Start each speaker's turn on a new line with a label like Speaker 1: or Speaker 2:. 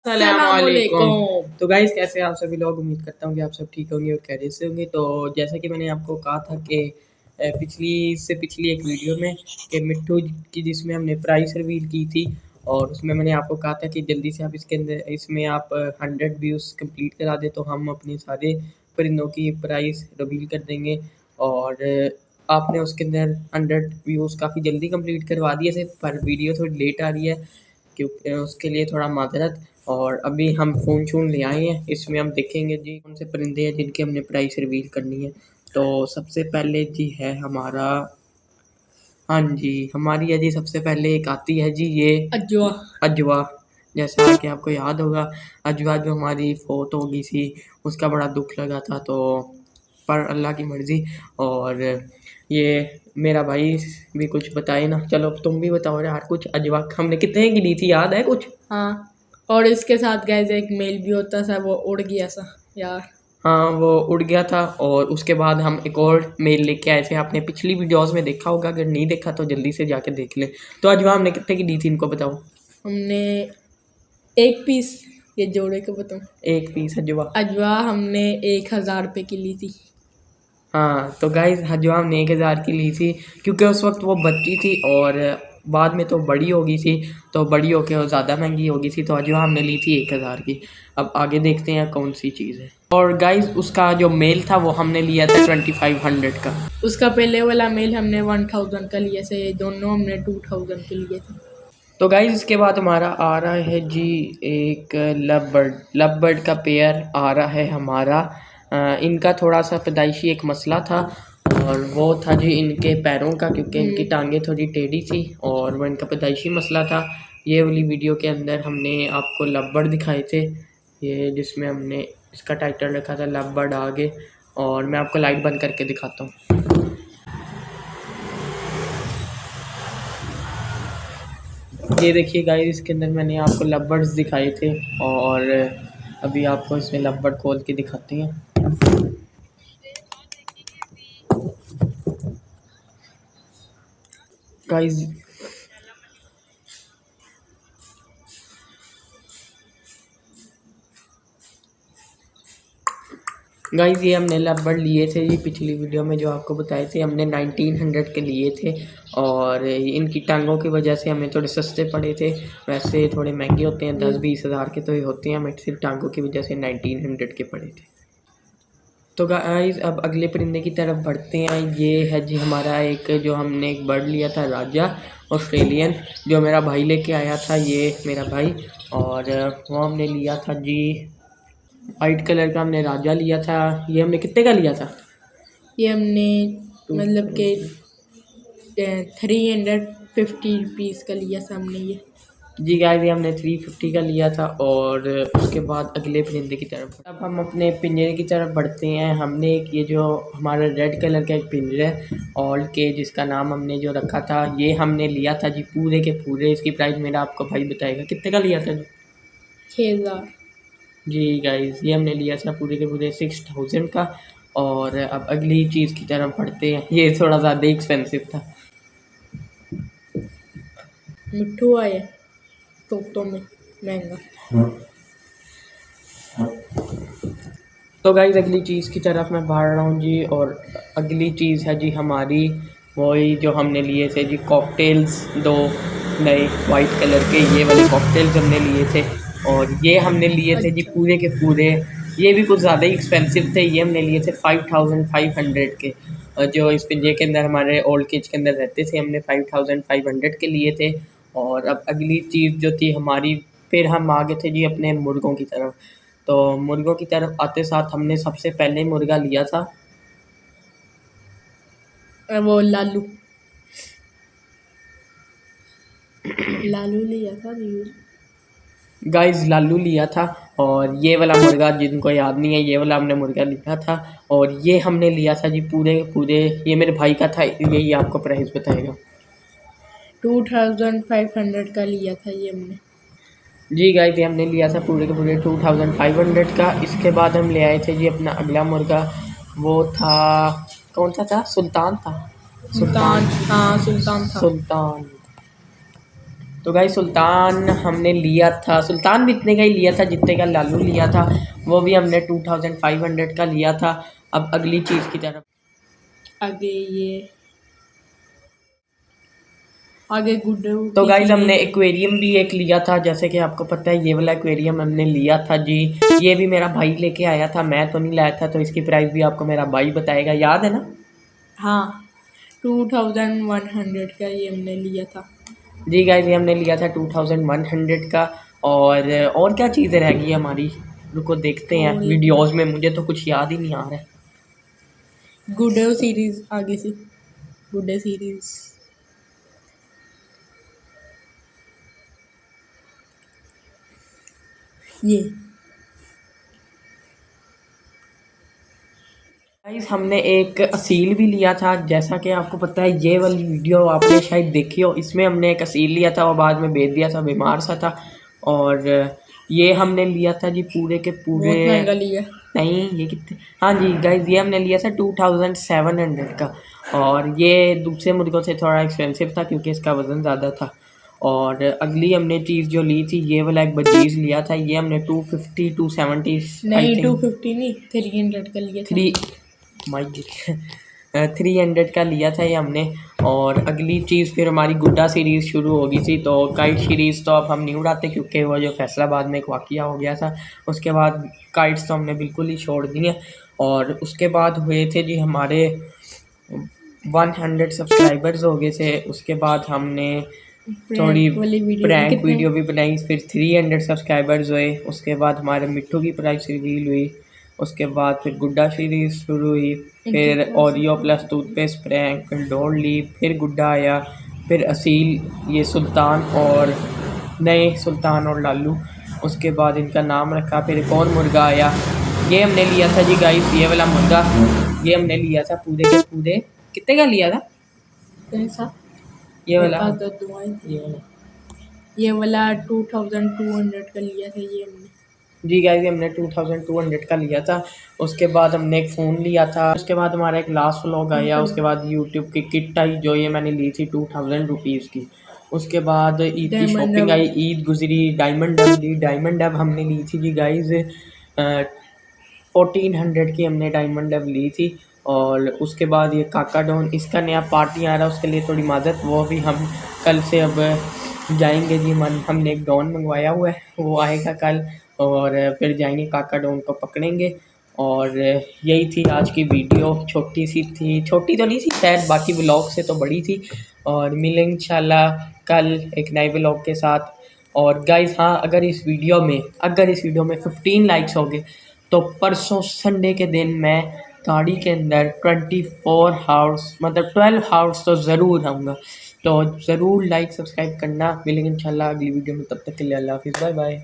Speaker 1: सलामुअलैकुम।
Speaker 2: सलामुअलैकुम।
Speaker 1: तो गाइस कैसे हैं आप सभी लोग। उम्मीद करता हूँ कि आप सब ठीक होंगे और खैरियत से होंगे। तो जैसा कि मैंने आपको कहा था कि पिछली एक वीडियो में कि मिट्टू की जिसमें हमने प्राइस रिवील की थी और उसमें मैंने आपको कहा था कि जल्दी से आप इसमें आप 100 व्यूज़ कंप्लीट करा दें तो हम अपने सारे परिंदों की प्राइस रिवील कर देंगे। और आपने उसके अंदर 100 व्यूज़ काफ़ी जल्दी कंप्लीट करवा दिए थे, पर वीडियो थोड़ी लेट आ रही है क्योंकि उसके लिए थोड़ा माजरत। और अभी हम फ़ोन शोन ले आए हैं, इसमें हम देखेंगे जी कौन से परिंदे हैं जिनकी हमने प्राइस रिवील करनी है। तो सबसे पहले जी है हमारा, हाँ जी हमारी है जी सबसे पहले एक आती है जी ये
Speaker 2: अजवा।
Speaker 1: अजवा। जैसा कि आपको याद होगा अजवा जो हमारी फोत हो गई थी उसका बड़ा दुख लगा था, तो पर अल्लाह की मर्ज़ी। और ये मेरा भाई भी कुछ बताए ना, चलो तुम भी बताओ यार कुछ। अजवा हमने कितने की ली थी, याद है कुछ?
Speaker 2: हाँ, और इसके साथ गैस एक मेल भी होता था, वो उड़ गया सा यार।
Speaker 1: हाँ वो उड़ गया था और उसके बाद हम एक और मेल लेके आए थे। आपने पिछली वीडियोस में देखा होगा, अगर नहीं देखा तो जल्दी से जाके देख ले। तो अजवा हमने कितने की दी थी इनको बताओ।
Speaker 2: हमने एक पीस, ये जोड़े को बताऊँ,
Speaker 1: एक पीस अजवा।
Speaker 2: अजवा हमने 1000 रुपये की ली थी।
Speaker 1: हाँ तो गाइज अजवा हमने 1000 की ली थी क्योंकि उस वक्त वो बच्ची थी और बाद में तो बड़ी हो गई थी, तो बड़ी होके वो ज़्यादा महंगी हो गई थी। तो अजवा हमने ली थी 1000 की। अब आगे देखते हैं कौन सी चीज़ है। और गाइज उसका जो मेल था वो हमने लिया था 2500 का।
Speaker 2: उसका पहले वाला मेल हमने 1000 का लिया से, दोनों हमने 2000 के लिए थे।
Speaker 1: तो गाइज इसके बाद हमारा आ रहा है जी एक लव बर्ड का पेयर आ रहा है हमारा। इनका थोड़ा सा पैदाइशी एक मसला था और वो था जी इनके पैरों का, क्योंकि इनकी टांगें थोड़ी टेढ़ी थी और वो इनका पैदाइशी मसला था। ये वाली वीडियो के अंदर हमने आपको लव बर्ड दिखाए थे, ये जिसमें हमने इसका टाइटल रखा था लव बर्ड आगे। और मैं आपको लाइट बंद करके दिखाता हूँ। ये देखिए गाइस इसके अंदर मैंने आपको लव बर्ड्स दिखाए थे और अभी आपको इसमें लव बर्ड खोल के दिखाते हैं। गाइस गाइस ये हमने लव बर्ड लिए थे जी पिछली वीडियो में, जो आपको बताए थे हमने 1900 के लिए थे। और इनकी टांगों की वजह से हमें थोड़े सस्ते पड़े थे, वैसे थोड़े महंगे होते हैं, 10-20 हज़ार के तो ये होते हैं, हमें सिर्फ टांगों की वजह से 1900 के पड़े थे। तो गाइस अब अगले परिंदे की तरफ बढ़ते हैं। ये है जी हमारा एक जो हमने एक बर्ड लिया था राजा ऑस्ट्रेलियन, जो मेरा भाई लेके आया था, ये मेरा भाई। और वो हमने लिया था जी वाइट कलर का हमने राजा लिया था। ये हमने कितने का लिया था?
Speaker 2: ये हमने मतलब के 350 रुपीज़ का लिया था हमने ये।
Speaker 1: जी गाइस ये हमने 350 का लिया था। और उसके बाद अगले परिंदे की तरफ अब हम अपने पिंजरे की तरफ बढ़ते हैं। हमने एक ये जो हमारा रेड कलर का एक पिंजरा है ऑल के, जिसका नाम हमने जो रखा था, ये हमने लिया था जी पूरे के पूरे। इसकी प्राइस मेरा आपको भाई बताएगा कितने का लिया था जी।
Speaker 2: 6000।
Speaker 1: जी गाइस ये हमने लिया था पूरे के पूरे 6000 का। और अब अगली चीज़ की तरफ बढ़ते हैं। ये थोड़ा ज़्यादा एक्सपेंसिव था।
Speaker 2: मिट्ठू आए तो में महंगा।
Speaker 1: तो गाइस अगली चीज़ की तरफ मैं बढ़ रहा हूँ जी। और अगली चीज़ है जी हमारी वही जो हमने लिए थे जी कॉकटेल्स, दो नए वाइट कलर के ये वाले कॉकटेल्स हमने लिए थे। और ये हमने लिए थे जी पूरे के पूरे, ये भी कुछ ज़्यादा ही एक्सपेंसिव थे। ये हमने लिए थे 5500 के। और जो इस पिंजरे के अंदर हमारे ओल्ड केज के अंदर रहते थे, हमने 5500 के लिए थे। और अब अगली चीज़ जो थी हमारी, फिर हम आ गए थे जी अपने मुर्गों की तरफ। तो मुर्गों की तरफ आते साथ हमने सबसे पहले मुर्गा लिया था
Speaker 2: वो लालू लालू लिया था
Speaker 1: गाइस, लालू लिया था। और ये वाला मुर्गा जिनको याद नहीं है, ये वाला हमने मुर्गा लिया था। और ये हमने लिया था जी पूरे पूरे, ये मेरे भाई का था, यही आपको प्राइस बताएगा।
Speaker 2: 2500 का लिया था ये हमने।
Speaker 1: जी गाइस ये हमने लिया था पूरे के पूरे 2500 का। इसके बाद हम ले आए थे जी अपना अगला मुर्गा, वो था कौन सा था? सुल्तान था।
Speaker 2: सुल्तान, हाँ सुल्तान था।
Speaker 1: सुल्तान। तो गाइस सुल्तान हमने लिया था, सुल्तान भी इतने का ही लिया था जितने का लालू लिया था, वो भी हमने 2500 का लिया था। अब अगली चीज़ की तरफ,
Speaker 2: आगे ये आगे गुड्डू
Speaker 1: तो
Speaker 2: की
Speaker 1: गाइज हमने
Speaker 2: सीरीज है।
Speaker 1: एक्वेरियम भी एक लिया था, जैसे कि आपको पता है ये वाला एक्वेरियम हमने लिया था जी। ये भी मेरा भाई लेके आया था, मैं तो नहीं लाया था, तो इसकी प्राइस भी आपको मेरा भाई बताएगा, याद है ना?
Speaker 2: हाँ 2100 का ये हमने लिया था।
Speaker 1: जी गाइज ये हमने लिया था 2100 का। और क्या चीज़ें रह गई हमारी, रुको देखते हैं
Speaker 2: और
Speaker 1: वीडियोस में, मुझे तो कुछ याद ही नहीं आ रहा है।
Speaker 2: गुड्डू सीरीज आगे से, गुड्डे सीरीज ये
Speaker 1: गाइस हमने एक असील भी लिया था, जैसा कि आपको पता है ये वाली वीडियो आपने शायद देखी हो, इसमें हमने एक असील लिया था, वो बाद में बेच दिया था, बीमार सा था। और ये हमने लिया था जी पूरे के पूरे,
Speaker 2: बहुत महंगा लिया।
Speaker 1: नहीं ये कितने, हाँ जी गाइस ये हमने लिया था 2700 का। और ये दूसरे मुर्गों से थोड़ा एक्सपेंसिव था क्योंकि इसका वज़न ज़्यादा था। और अगली हमने चीज़ जो ली थी, ये वाला एक बजीज़ लिया था, ये हमने 250 270 आई
Speaker 2: नहीं
Speaker 1: थिंक
Speaker 2: 250 नहीं 300 का लिया था।
Speaker 1: 300 का लिया था ये हमने। और अगली चीज़ फिर हमारी गुड्डा सीरीज़ शुरू हो गई थी, तो काइट सीरीज़ तो अब हम नहीं उड़ाते क्योंकि वो जो फैसलाबाद में एक वाक़या हो गया था, उसके बाद काइट्स तो हमने बिल्कुल ही छोड़ दी हैं। और उसके बाद हुए थे जी हमारे 100 सब्सक्राइबर्स हो गए थे, उसके बाद हमने थोड़ी
Speaker 2: प्रैंक वाली वीडियो भी
Speaker 1: प्रैंक
Speaker 2: कितने
Speaker 1: वीडियो भी बनाई, फिर 300 सब्सक्राइबर्स हुए, उसके बाद हमारे मिट्टू की प्राइस रिवील हुई, उसके बाद फिर गुड्डा सीरीज़ शुरू हुई, फिर ओरियो प्लस टूथपेस्ट प्रैंक डोर ली, फिर गुड्डा आया, फिर असील, ये सुल्तान और नए सुल्तान और लालू, उसके बाद इनका नाम रखा, फिर एक और मुर्गा आया, ये हमने लिया था जी गाइस, ये वाला मुर्गा ये हमने लिया था पूरे के पूरे, कितने का लिया था
Speaker 2: कैसा
Speaker 1: ये
Speaker 2: मेरे
Speaker 1: वाला?
Speaker 2: पास तो दुआएं
Speaker 1: ये वाला
Speaker 2: ये वाला 2200 का लिया था ये हमने।
Speaker 1: जी गाइस ये हमने 2200 का लिया था। उसके बाद हमने एक फ़ोन लिया था, उसके बाद हमारा एक लास्ट व्लॉग आया, उसके बाद यूट्यूब की किट आई जो ये मैंने ली थी 2000 रुपीज़ की। उसके बाद ईद की
Speaker 2: डायमंड
Speaker 1: शॉपिंग आई,
Speaker 2: डबल
Speaker 1: ईद गुजरी, डायमंड डब ली, डायमंड डब हमने ली थी जी गाइस 1400 की हमने डायमंड डब ली थी। और उसके बाद ये काका डॉन, इसका नया पार्टी आ रहा है, उसके लिए थोड़ी मदद, वो भी हम कल से अब जाएंगे जी। हमने एक डॉन मंगवाया हुआ है, वो आएगा कल, और फिर जाएंगे काका डॉन को पकड़ेंगे। और यही थी आज की वीडियो, छोटी सी थी, छोटी तो नहीं थी शायद, बाकी व्लॉग से तो बड़ी थी। और मिलेंगे इंशाल्लाह कल एक नए व्लॉग के साथ। और गाइस हाँ, अगर इस वीडियो में 15 लाइक्स हो गए तो परसों संडे के दिन मैं गाड़ी के अंदर 24 हावर्स मतलब 12 हावर्स तो ज़रूर आऊँगा। तो ज़रूर लाइक सब्सक्राइब करना। मिलेंगे इंशाल्लाह अगली वीडियो में, तब तक के लिए अल्लाह हाफ़िज़, बाय बाय।